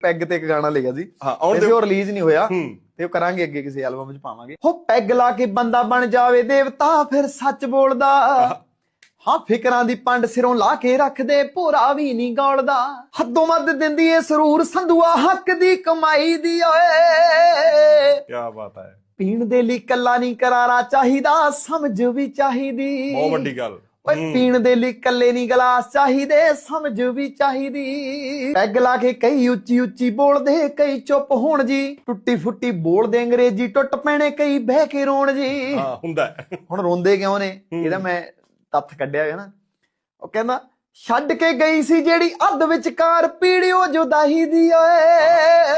Peg ਤੇ ਇੱਕ ਗਾਣਾ ਲਿਖਿਆ ਸੀ ਹਾਂ ਆਉਣ ਤੇ ਉਹ ਰਿਲੀਜ਼ ਨਹੀਂ ਹੋਇਆ ਹੂੰ ਤੇ ਉਹ ਕਰਾਂਗੇ ਅੱਗੇ ਕਿਸੇ ਐਲਬਮ 'ਚ ਪਾਵਾਂਗੇ। ਹੋ ਪੈਗ ਲਾ ਕੇ ਬੰਦਾ ਬਣ ਜਾਵੇ ਦੇਵਤਾ ਫਿਰ ਸੱਚ ਬੋਲਦਾ। ਹਾਂ ਫਿਕਰਾਂ ਦੀ ਪੰਡ ਸਿਰੋਂ ਲਾ ਕੇ ਰੱਖਦੇ ਭੋਰਾ ਵੀ ਨਹੀਂ ਗੌਲਦਾ। ਹੱਦੋਂ ਵੱਧ ਦਿੰਦੀ ਏ ਸਰੂਰ ਸੰਧੂਆ ਹੱਕ ਦੀ ਕਮਾਈ ਦੀ ਓਏ। ਕੀ ਬਾਤ ਹੈ। ਪੀਣ ਦੇ ਲਈ ਕੱਲਾ ਨਹੀਂ ਕਰਾਰਾ ਚਾਹੀਦਾ ਸਮਝ ਵੀ ਚਾਹੀਦੀ। ਬਹੁਤ ਵੱਡੀ ਗੱਲ। ਓਏ ਪੀਣ ਦੇ ਲਈ ਕੱਲੇ ਨਹੀਂ ਗਲਾਸ ਚਾਹੀਦੇ ਸਮਝ ਵੀ ਚਾਹੀਦੀ। ਪੈਗ ਲਾ ਕੇ ਕਈ ਉੱਚੀ ਉੱਚੀ ਬੋਲਦੇ ਕਈ ਚੁੱਪ ਹੋਣ ਜੀ। ਟੁੱਟੀ ਫੁੱਟੀ ਬੋਲਦੇ ਅੰਗਰੇਜ਼ੀ ਟੁੱਟ ਪੈਣੇ ਕਈ ਬਹਿ ਕੇ ਰੋਣ ਜੀ। ਹਾਂ ਹੁੰਦਾ ਹੁਣ ਰੋਂਦੇ ਕਿਉਂ ਨੇ ਇਹਦਾ ਮੈਂ ਤੱਥ ਕੱਢਿਆ ਹੈ ਨਾ। ਉਹ ਕਹਿੰਦਾ ਛੱਡ ਕੇ ਗਈ ਸੀ ਜਿਹੜੀ ਅੱਧ ਵਿਚਕਾਰ ਪੀੜਿਓ ਜੁਦਾਈ ਦੀ ਓਏ।